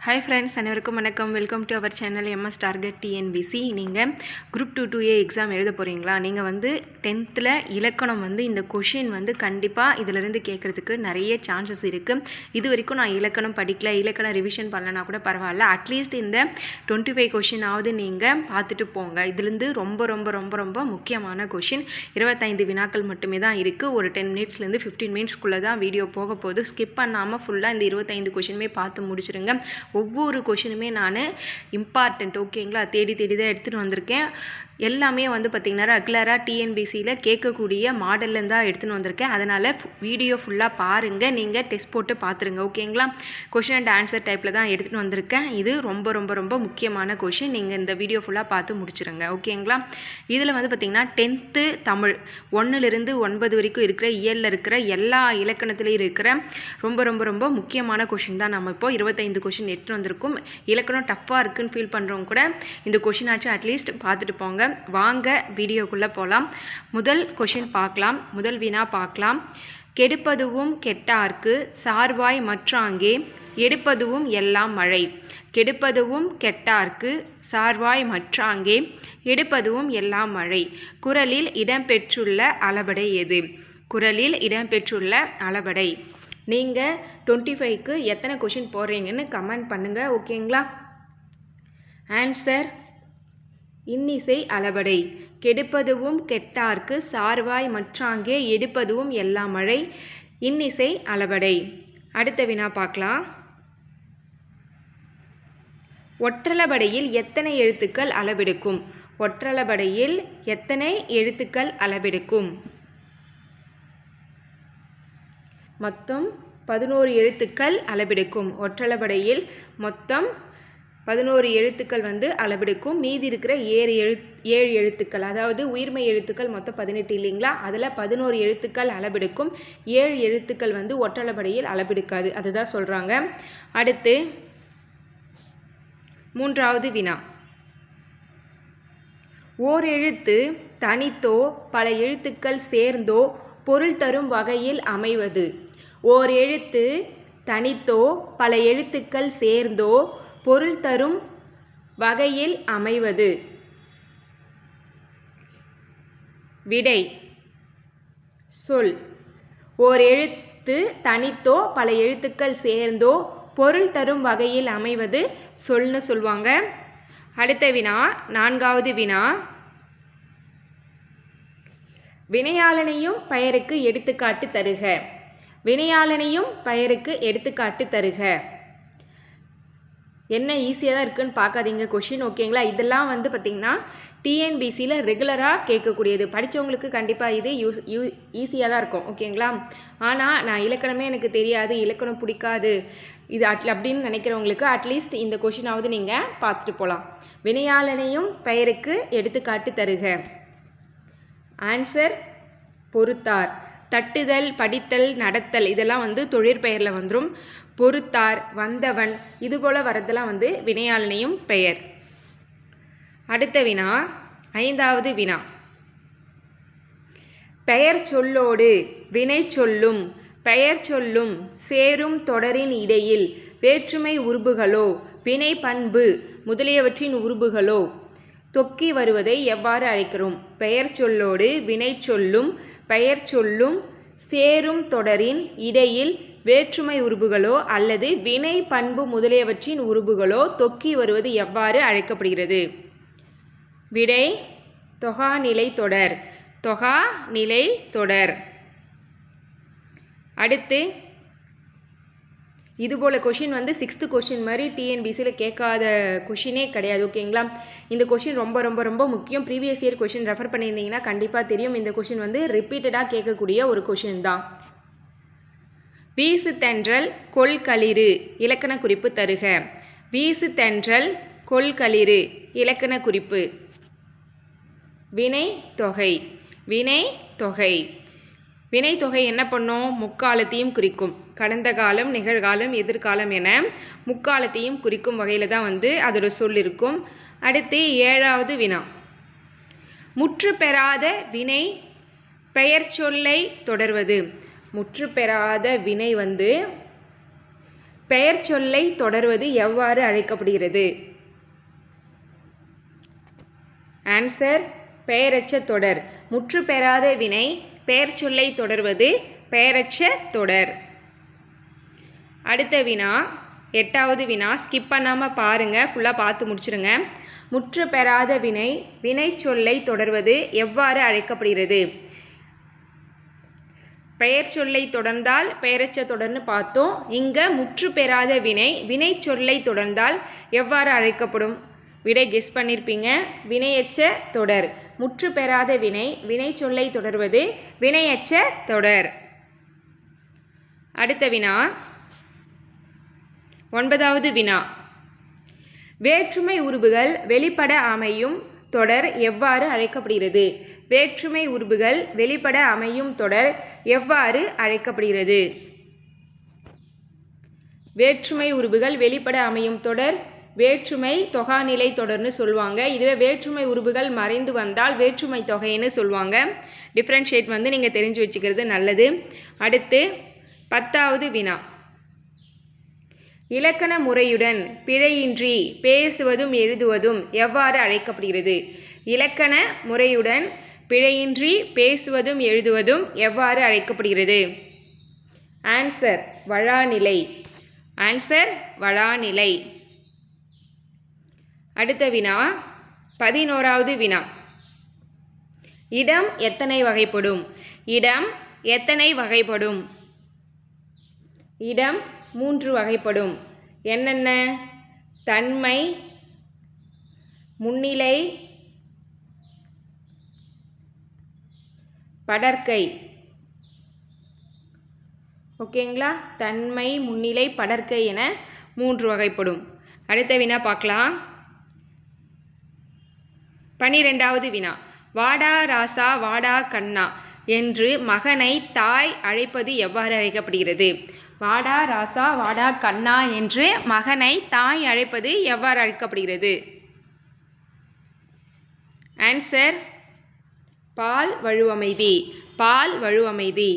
Hi friends, அனைவருக்கும் வணக்கம். Welcome to our channel MS target TNBC. நீங்கள் குரூப் 2A எக்ஸாம் எழுத போகிறீங்களா? நீங்கள் 10th இலக்கணம் இந்த கொஷின் கண்டிப்பாக இதிலிருந்து கேட்குறதுக்கு நிறைய சான்சஸ் இருக்குது. இது வரைக்கும் நான் இலக்கணம் படிக்கல, இலக்கணம் ரிவிஷன் பண்ணலனா கூட பரவாயில்ல. அட்லீஸ்ட் இந்த 25 கொஷினாவது நீங்கள் பார்த்துட்டு போங்க. இதுலேருந்து ரொம்ப ரொம்ப ரொம்ப ரொம்ப முக்கியமான கொஷின். 25 வினாக்கள் மட்டுமே தான் இருக்குது. ஒரு 10 மினிட்ஸ்லேருந்து 15 மினிட்ஸ்க்குள்ளே தான் வீடியோ போக போகுது. ஸ்கிப் பண்ணாமல் ஃபுல்லாக இந்த 25 கொஷினுமே பார்த்து முடிச்சிருங்க. ஒவ்வொரு கொஷினுமே நான் இம்பார்ட்டண்ட் ஓகேங்களா தேடி தான் எடுத்துகிட்டு வந்திருக்கேன். எல்லாமே பார்த்திங்கன்னா ரெகுலராக டிஎன்பிசியில் கேட்கக்கூடிய மாடல்லேருந்து தான் எடுத்துகிட்டு வந்திருக்கேன். அதனால் வீடியோ ஃபுல்லாக பாருங்கள், நீங்கள் டெஸ்ட் போட்டு பார்த்துருங்க ஓகேங்களா. கொஷின் அண்ட் ஆன்சர் டைப்பில் தான் எடுத்துகிட்டு வந்திருக்கேன். இது ரொம்ப ரொம்ப ரொம்ப முக்கியமான கொஷின். நீங்கள் இந்த வீடியோ ஃபுல்லாக பார்த்து முடிச்சிருங்க ஓகேங்களா. இதில் பார்த்திங்கன்னா 10th தமிழ் 1லிருந்து 9 வரைக்கும் இருக்கிற இயலில் இருக்கிற எல்லா இலக்கணத்துலேயும் இருக்கிற ரொம்ப ரொம்ப ரொம்ப முக்கியமான கொஷின் தான் நம்ம இப்போது 25 கொஷின் எடுத்துகிட்டு வந்திருக்கும். இலக்கணம் டஃப்பாக இருக்குதுன்னு ஃபீல் பண்ணுறவங்க கூட இந்த கொஷின் ஆச்சு அட்லீஸ்ட் பார்த்துட்டு போங்க. வாங்க வீடியோக்குள்ளே போகலாம். முதல் கொஷின் பார்க்கலாம். முதல் வினா பார்க்கலாம். கெடுப்பதுவும் கெட்டார்க்கு சார்வாய் மற்றாங்கே எடுப்பதுவும் எல்லாம் மழை. கெடுப்பதுவும் கெட்டார்க்கு சார்வாய் மற்றாங்கே எடுப்பதுவும் எல்லாம் மழை. குறளில் இடம்பெற்றுள்ள அளபடை எது? குறளில் இடம்பெற்றுள்ள அளபடை. நீங்கள் 25க்கு எத்தனை கொஷின் போடுறீங்கன்னு கமெண்ட் பண்ணுங்கள் ஓகேங்களா. ஆன்சர் இன்னிசை அளபடை. கெடுப்பதுவும் கெட்டார்க்கு சார்வாய் மற்றாங்கே எடுப்பதுவும் எல்லா மழை. இன்னிசை அளபடை. அடுத்த வினா பார்க்கலாம். ஒற்றளபடையில் எத்தனை எழுத்துக்கள் அளவெடுக்கும்? ஒற்றளபடையில் எத்தனை எழுத்துக்கள் அளவெடுக்கும்? மொத்தம் 11 எழுத்துக்கள் அளவெடுக்கும். ஒற்றளபடையில் மொத்தம் 11 எழுத்துக்கள் அளவெடுக்கும். மீதி இருக்கிற 7 எழுத்துக்கள், அதாவது உயிர்மை எழுத்துக்கள் மொத்தம் 18 இல்லைங்களா, அதில் 11 எழுத்துக்கள் அளவெடுக்கும். 7 எழுத்துக்கள் ஒற்றளபடையில் அளவெடுக்காது, அதுதான் சொல்கிறாங்க. அடுத்து 3வது வினா. ஓர் எழுத்து தனித்தோ பல எழுத்துக்கள் சேர்ந்தோ பொருள் தரும் வகையில் அமைவது. ஓர் எழுத்து தனித்தோ பல எழுத்துக்கள் சேர்ந்தோ பொருள் தரும் வகையில் அமைவது. விடை சொல். ஓர் எழுத்து தனித்தோ பல எழுத்துக்கள் சேர்ந்தோ பொருள் தரும் வகையில் அமைவது சொல்னு சொல்லுவாங்க. அடுத்த வினா 4வது வினா. வினையாளனையும் பெயருக்கு எடுத்துக்காட்டு தருக. வினையாளனையும் பெயருக்கு எடுத்துக்காட்டு தருக. என்ன ஈஸியாக தான் இருக்குதுன்னு பார்க்காதீங்க கொஷின் ஓகேங்களா. இதெல்லாம் பார்த்திங்கன்னா டிஎன்பிசியில் ரெகுலராக கேட்கக்கூடியது. படித்தவங்களுக்கு கண்டிப்பாக இது ஈஸியாக தான் இருக்கும் ஓகேங்களா. ஆனால் நான் இலக்கணமே எனக்கு தெரியாது, இலக்கணம் பிடிக்காது இது அப்படின்னு நினைக்கிறவங்களுக்கு அட்லீஸ்ட் இந்த கொஷினாவது நீங்கள் பார்த்துட்டு போகலாம். வினையாளனையும் பெயருக்கு எடுத்துக்காட்டு தருக. ஆன்சர் பொறுத்தார். தட்டுதல், படித்தல், நடத்தல் இதெல்லாம் தொழிற்பெயரில் வந்துடும். பொறுத்தார், வந்தவன் இதுபோல் வரதெல்லாம் வினையாளனையும் பெயர். அடுத்த வினா 5வது வினா. பெயர் சொல்லோடு வினை சொல்லும் பெயர் சொல்லும் சேரும் தொடரின் இடையில் வேற்றுமை உருபுகளோ வினை பண்பு முதலியவற்றின் உருபுகளோ தொக்கி வருவதை எவ்வாறு அழைக்கிறோம்? பெயர் சொல்லோடு வினை சொல்லும் பெயர் சொல்லும் சேரும் தொடரின் இடையில் வேற்றுமை உருபுகளோ அல்லது வினை பண்பு முதலியவற்றின் உருபுகளோ தொக்கி வருவது எவ்வாறு அழைக்கப்படுகிறது? விடை தொகாநிலை தொடர். தொகாநிலை தொடர். அடுத்து இதுபோல் கொஷின் 6th கொஷின் மாதிரி டிஎன்பிசியில் கேட்காத கொஷினே கிடையாது ஓகேங்களா. இந்த கொஷின் ரொம்ப ரொம்ப ரொம்ப முக்கியம். ப்ரீவியஸ் இயர் கொஷின் ரெஃபர் பண்ணியிருந்தீங்கன்னா கண்டிப்பாக தெரியும். இந்த கொஷின் ரிப்பீட்டடாக கேட்கக்கூடிய ஒரு கொஷின் தான். வீசு தென்றல் கொள்களிறு இலக்கண குறிப்பு தருக. வீசு தென்றல் கொள்களிறு இலக்கண குறிப்பு. வினை தொகை. வினை தொகை. வினை தொகை என்ன பண்ணும்? முக்காலத்தையும் குறிக்கும். கடந்த காலம், நிகழ்காலம், எதிர்காலம் என முக்காலத்தையும் குறிக்கும் வகையில் தான் அதோட சொல் இருக்கும். அடுத்து 7வது வினா. முற்று பெறாத வினை பெயர் சொல்லை தொடர்வது. முற்று பெறாத வினை பெயர் சொல்லை தொடர்வது எவ்வாறு அழைக்கப்படுகிறது? ஆன்சர் பெயரச்ச தொடர். முற்று பெறாத வினை பெயர் சொல்லை தொடர்வது பெயரச்ச தொடர். அடுத்த வினா 8வது வினா, ஸ்கிப் பண்ணாமல் பாருங்கள், ஃபுல்லாக பார்த்து முடிச்சிருங்க. முற்று பெறாத வினை வினை சொல்லை தொடர்வது எவ்வாறு அழைக்கப்படுகிறது? பெயர் சொல்லை தொடர்ந்தால் பெயரச்ச தொடர்னு பார்த்தோம். இங்கே முற்று பெறாத வினை வினை சொல்லை தொடர்ந்தால் எவ்வாறு அழைக்கப்படும்? விடை கெஸ் பண்ணியிருப்பீங்க. வினையச்ச தொடர். முற்று பெறாத வினை வினை சொல்லை தொடர்வது வினையச்ச தொடர். அடுத்த வினா 9வது வினா, வேற்றுமை உருபுகள் வெளிப்பட அமையும் தொடர் எவ்வாறு அழைக்கப்படுகிறது? வேற்றுமை உருபுகள் வெளிப்பட அமையும் தொடர் எவ்வாறு அழைக்கப்படுகிறது? வேற்றுமை உருபுகள் வெளிப்பட அமையும் தொடர் வேற்றுமை தொகாநிலை தொடர்னு சொல்லுவாங்க. இதுவே வேற்றுமை உருபுகள் மறைந்து வந்தால் வேற்றுமை தொகைன்னு சொல்லுவாங்க. டிஃப்ரென்ஷியேட் நீங்கள் தெரிஞ்சு வச்சுக்கிறது நல்லது. அடுத்து 10வது வினா, இலக்கண முறையுடன் பிழையின்றி பேசுவதும் எழுதுவதும் எவ்வாறு அழைக்கப்படுகிறது? இலக்கண முறையுடன் பிழையின்றி பேசுவதும் எழுதுவதும் எவ்வாறு அழைக்கப்படுகிறது? ஆன்சர் வழாநிலை. ஆன்சர் வழாநிலை. அடுத்த வினா 11வது வினா, இடம் எத்தனை வகைப்படும்? இடம் எத்தனை வகைப்படும்? இடம் 3 வகைப்படும். என்னென்ன? தன்மை, முன்னிலை, படர்க்கை. ஓகேங்களா? தன்மை, முன்னிலை, படர்க்கை என 3 வகைப்படும். அடுத்த வினா பார்க்கலாம். 12வது வினா, வாடா ராசா வாடா கண்ணா என்று மகனை தாய் அழைப்பது எவ்வாறு அழைக்கப்படுகிறது? வாடா ராசா வாடா கண்ணா என்று மகனை தாய் அழைப்பது எவ்வாறு அழைக்கப்படுகிறது? ஆன்சர் பால் வழுவமைதி. பால் வழுவமைதி.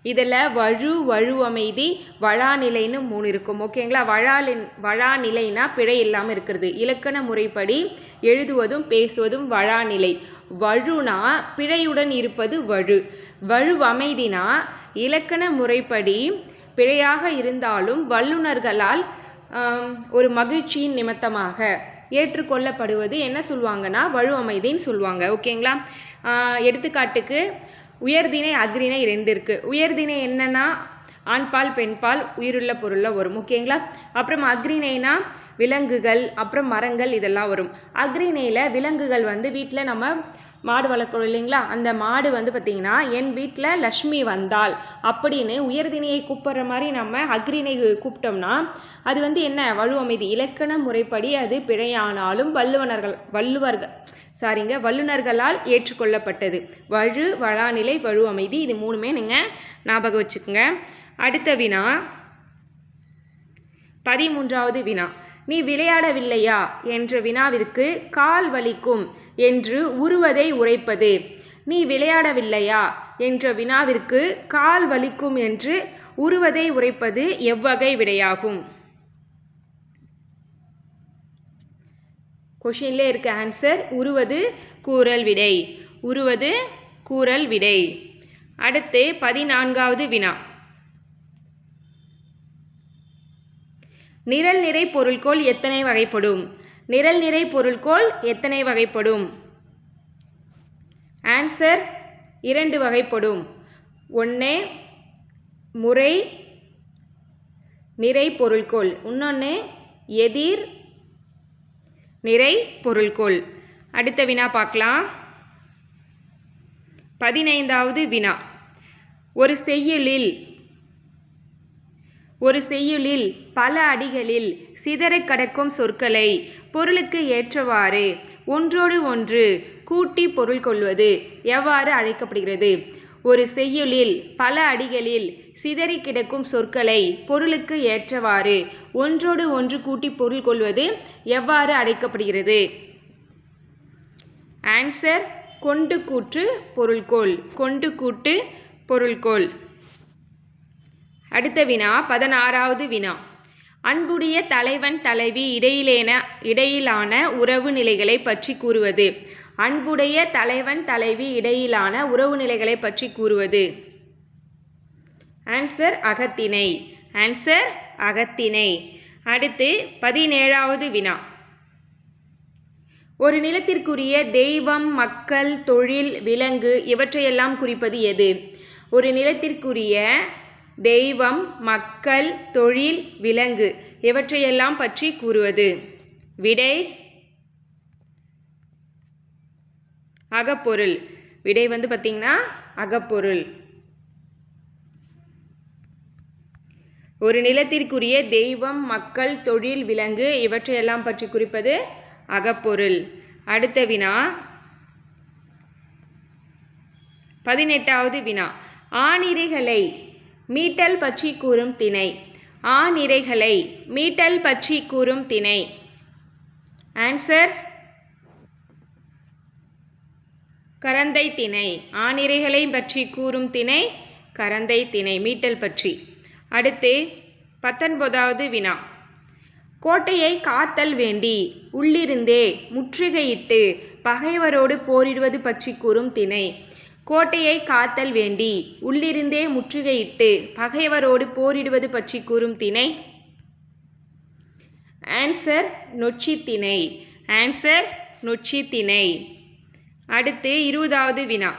இதில் வழுவமைதி வழாநிலைன்னு 3 இருக்கும். ஓகேங்களா? வழாநிலைனா பிழை இல்லாமல் இருக்கிறது. இலக்கண முறைப்படி எழுதுவதும் பேசுவதும் வழாநிலை. வழுனா பிழையுடன் இருப்பது வழு. வழுவமைதினா இலக்கண முறைப்படி பிழையாக இருந்தாலும் வல்லுநர்களால் ஒரு மகிழ்ச்சியின் நிமித்தமாக ஏற்றுக்கொள்ளப்படுவது என்ன சொல்லுவாங்கன்னா வழுவமைதின்னு சொல்லுவாங்க. ஓகேங்களா? எடுத்துக்காட்டுக்கு உயர்திணை அக்ரிணை 2 இருக்குது. உயர்திணை என்னன்னா ஆண்பால் பெண்பால் உயிருள்ள பொருளில் வரும். ஓகேங்களா? அப்புறம் அக்ரிணைனா விலங்குகள் அப்புறம் மரங்கள் இதெல்லாம் வரும். அக்ரிணையில் விலங்குகள் வீட்டில் நம்ம மாடு வளர்க்குறோம் இல்லைங்களா? அந்த மாடு பார்த்திங்கன்னா என் வீட்டில் லக்ஷ்மி வந்தாள் அப்படின்னு உயர்திணையை கூப்பிட்ற மாதிரி நம்ம அக்ரிணை கூப்பிட்டோம்னா அது என்ன வழுவமைதி. இலக்கண முறைப்படி அது பிழையானாலும் வல்லுநர்களால் ஏற்றுக்கொள்ளப்பட்டது. வழாநிலை வழுவமைதி இது 3மே நீங்கள் ஞாபகம் வச்சுக்கோங்க. அடுத்த வினா 13வது வினா, நீ விளையாடவில்லையா என்ற வினாவிற்கு கால் வலிக்கும் என்று உருவதை உரைப்பது. நீ விளையாடவில்லையா என்ற வினாவிற்கு கால் வலிக்கும் என்று உருவதை உரைப்பது எவ்வகை விடையாகும்? கொஷின்லே இருக்க ஆன்சர் உருவது கூறல் விடை. உருவது கூறல் விடை. அடுத்து 14வது வினா, நிரல் நிறை பொருள்கோள் எத்தனை வகைப்படும்? நிரல் நிறை பொருள்கோள் எத்தனை வகைப்படும்? ஆன்சர் 2 வகைப்படும். 1 முறை நிறை பொருள்கோள், இன்னொன்று எதிர் நிறை பொருள்கோள். அடுத்த வினா பார்க்கலாம். 15வது வினா, ஒரு செய்யுளில் பல அடிகளில் சிதற கடக்கும் சொற்களை பொருளுக்கு ஏற்றவாறு ஒன்றோடு ஒன்று கூட்டி பொருள் கொள்வது எவ்வாறு அழைக்கப்படுகிறது? ஒரு செய்யுளில் பல அடிகளில் சிதறி கிடக்கும் சொற்களை பொருளுக்கு ஏற்றவாறு ஒன்றோடு ஒன்று கூட்டி பொருள் கொள்வது எவ்வாறு அழைக்கப்படுகிறது? ஆன்சர் கொண்டு கூற்று பொருள்கோள். கொண்டு கூட்டு பொருள்கோள். அடுத்த வினா 16வது வினா, அன்புடைய தலைவன் தலைவி இடையிலான உறவு நிலைகளை பற்றி கூறுவது. அன்புடைய தலைவன் தலைவி இடையிலான உறவு நிலைகளை பற்றி கூறுவது. ஆன்சர் அகத்திணை. ஆன்சர் அகத்திணை. அடுத்து 17வது வினா. ஒரு நிலத்திற்குரிய தெய்வம், மக்கள், தொழில், விலங்கு இவற்றையெல்லாம் குறிப்பது எது? ஒரு நிலத்திற்குரிய தெய்வம், மக்கள், தொழில், விலங்கு இவற்றையெல்லாம் பற்றி கூறுவது. விடை அகப்பொருள். விடை பார்த்திங்கன்னா அகப்பொருள். ஒரு நிலத்திற்குரிய தெய்வம், மக்கள், தொழில், விலங்கு இவற்றையெல்லாம் பற்றி குறிப்பது அகப்பொருள். அடுத்த வினா 18வது வினா. ஆணிரைகளை மீட்டல் பற்றி கூறும் திணை. ஆணிரைகளை மீட்டல் பற்றி கூறும் திணை. ஆன்சர் கரந்தை திணை. ஆணிரைகளை பற்றி கூறும் திணை கரந்தை திணை, மீட்டல் பற்றி. அடுத்து 19வது வினா. கோட்டையை காத்தல் வேண்டி உள்ளிருந்தே முற்றுகையிட்டு பகைவரோடு போரிடுவது பற்றி கூறும் திணை. கோட்டையை காத்தல் வேண்டி உள்ளிருந்தே முற்றுகையிட்டு பகைவரோடு போரிடுவது பற்றி கூறும் திணை. ஆன்சர் நொச்சி திணை. ஆன்சர் நொச்சி திணை. அடுத்து 20வது வினா.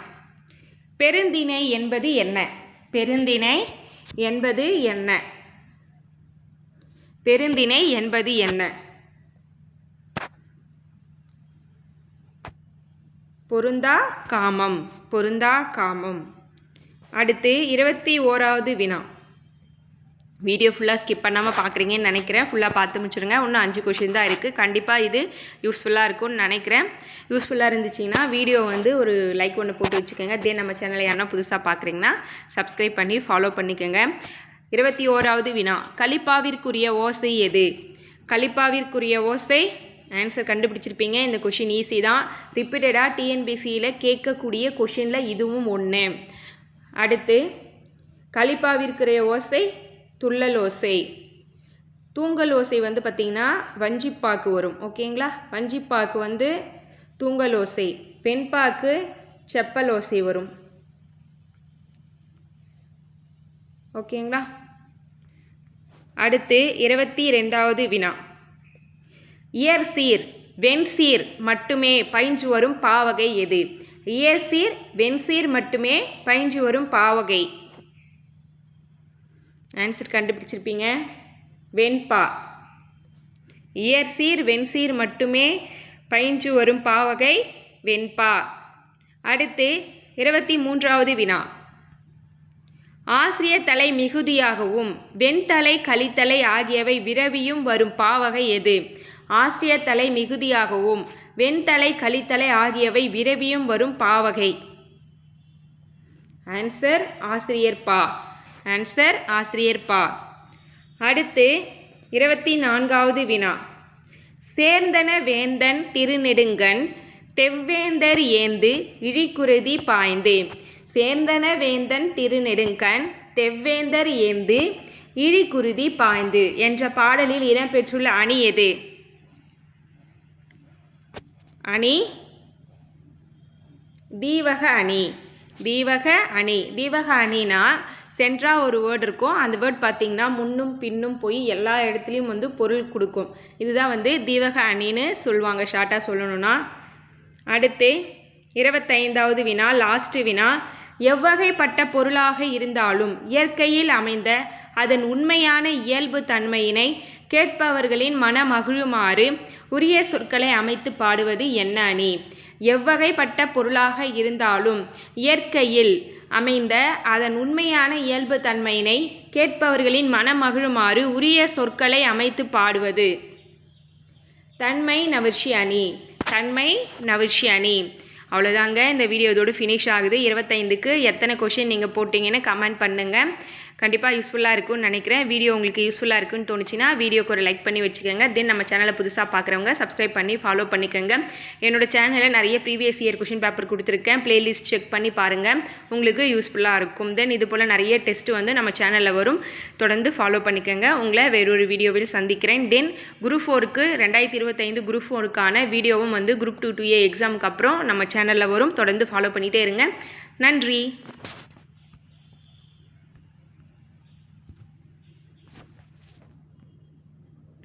பெருந்திணை என்பது என்ன? பெருந்திணை என்பது என்ன? பெருந்திணை என்பது என்ன? பொருந்தா காமம். பொருந்தா காமம். அடுத்து 21வது வினா. வீடியோ ஃபுல்லாக ஸ்கிப் பண்ணாமல் பார்க்குறீங்கன்னு நினைக்கிறேன். ஃபுல்லாக பார்த்து முடிச்சுருங்க. இன்னும் 5 கொஷின் தான் இருக்குது. கண்டிப்பாக இது யூஸ்ஃபுல்லாக இருக்கும்னு நினைக்கிறேன். யூஸ்ஃபுல்லாக இருந்துச்சிங்கன்னா வீடியோ ஒரு லைக் ஒன்று போட்டு வச்சுக்கோங்க. இதே நம்ம சேனலை யாருன்னா புதுசாக பார்க்குறீங்கன்னா சப்ஸ்கிரைப் பண்ணி ஃபாலோ பண்ணிக்கோங்க. 21வது வினா. கலிப்பாவிற்குரிய ஓசை எது? கலிப்பாவிற்குரிய ஓசை. ஆன்சர் கண்டுபிடிச்சிருப்பீங்க. இந்த கொஷின் ஈஸி தான். ரிப்பீட்டடாக டிஎன்பிசியில் கேட்கக்கூடிய கொஷினில் இதுவும் ஒன்று. அடுத்து கலிப்பாவிற்குரிய ஓசை துள்ளல் ஓசை. தூங்கல் ஓசை பார்த்திங்கன்னா வஞ்சிப்பாக்கு வரும். ஓகேங்களா? வஞ்சிப்பாக்கு தூங்கல் ஓசை. பெண்பாக்கு செப்பல் ஓசை வரும். ஓகேங்களா? அடுத்து 22வது வினா. இயற்சீர் வெண்சீர் மட்டுமே பயின்று வரும் பாவகை எது? இயற்சீர் வெண்சீர் மட்டுமே பயின்று வரும் பாவகை. ஆன்சர் கண்டுபிடிச்சிருப்பீங்க. வெண்பா. இயற்சீர் வெண்சீர் மட்டுமே பயின்று வரும் பாவகை வெண்பா. அடுத்து 23வது வினா. ஆசிரிய தலை மிகுதியாகவும் வெண்தலை கலித்தலை ஆகியவை விரவியும் வரும் பாவகை எது? ஆசிரிய தலை மிகுதியாகவும் வெண்தலை கலித்தலை ஆகியவை விரவியும் வரும் பாவகை. ஆன்சர் ஆசிரியர்பா. ஆன்சர் ஆசிரியர்பா. அடுத்து 24வது வினா. சேர்ந்தன வேந்தன் திருநெடுங்கண் தெவ்வேந்தர் ஏந்து இழிக்குருதி பாய்ந்து. சேர்ந்தன வேந்தன் திருநெடுங்கண் தெவ்வேந்தர் ஏந்து இழிக்குருதி பாய்ந்து என்ற பாடலில் இடம்பெற்றுள்ள அணி எது? அணி தீவக அணி. தீவக அணி. தீவக அணினா சென்ட்ராக ஒரு வேர்டு இருக்கும். அந்த வேர்டு பார்த்திங்கன்னா முன்னும் பின்னும் போய் எல்லா இடத்துலையும் பொருள் கொடுக்கும். இதுதான் தீவக அணின்னு சொல்லுவாங்க, ஷார்ட்டாக சொல்லணும்னா. அடுத்து 25வது வினா, லாஸ்ட் வினா. எவ்வகைப்பட்ட பொருளாக இருந்தாலும் இயற்கையில் அமைந்த அதன் உண்மையான இயல்பு தன்மையினை கேட்பவர்களின் மனமகிழுமாறு உரிய சொற்களை அமைத்து பாடுவது என்ன அணி? எவ்வகைப்பட்ட பொருளாக இருந்தாலும் இயற்கையில் அமைந்த அதன் உண்மையான இயல்பு தன்மையினை கேட்பவர்களின் மனமகிழுமாறு உரிய சொற்களை அமைத்து பாடுவது. தன்மை நவிர்ச்சி அணி. தன்மை நவிர்ச்சி அணி. அவ்வளோதாங்க. இந்த வீடியோ இதோடு ஃபினிஷ் ஆகுது. 25க்கு எத்தனை கொஷின் நீங்கள் போட்டிங்கன்னு கமெண்ட் பண்ணுங்கள். கண்டிப்பாக யூஸ்ஃபுல்லாக இருக்கும்னு நினைக்கிறேன். வீடியோ உங்களுக்கு யூஸ்ஃபுல்லாக இருக்குன்னு தோணுச்சுன்னா வீடியோக்கு ஒரு லைக் பண்ணி வச்சுக்கோங்க. தென் நம்ம சேனலை புதுசாக பார்க்குறவங்க சப்ஸ்கிரைப் பண்ணி ஃபாலோ பண்ணிக்கோங்க. என்னோட சேனலில் நிறைய ப்ரீவியஸ் இயர் கொஷின் பேப்பர் கொடுத்துருக்கேன். பிளேலிஸ்ட் செக் பண்ணி பாருங்கள், உங்களுக்கு யூஸ்ஃபுல்லாக இருக்கும். தென் இது போல் நிறைய டெஸ்ட் வந்து நம்ம சேனலில் வரும், தொடர்ந்து ஃபாலோ பண்ணிக்கோங்க. உங்களை வேறொரு வீடியோவில் சந்திக்கிறேன். தென் குரூப் 4க்கு 2025 குரூப் 4க்கான வீடியோவும் வந்து குரூப் 2A எக்ஸாமுக்கு அப்புறம் நம்ம சேனலில் வரும், தொடர்ந்து ஃபாலோ பண்ணிகிட்டே இருங்க. நன்றி.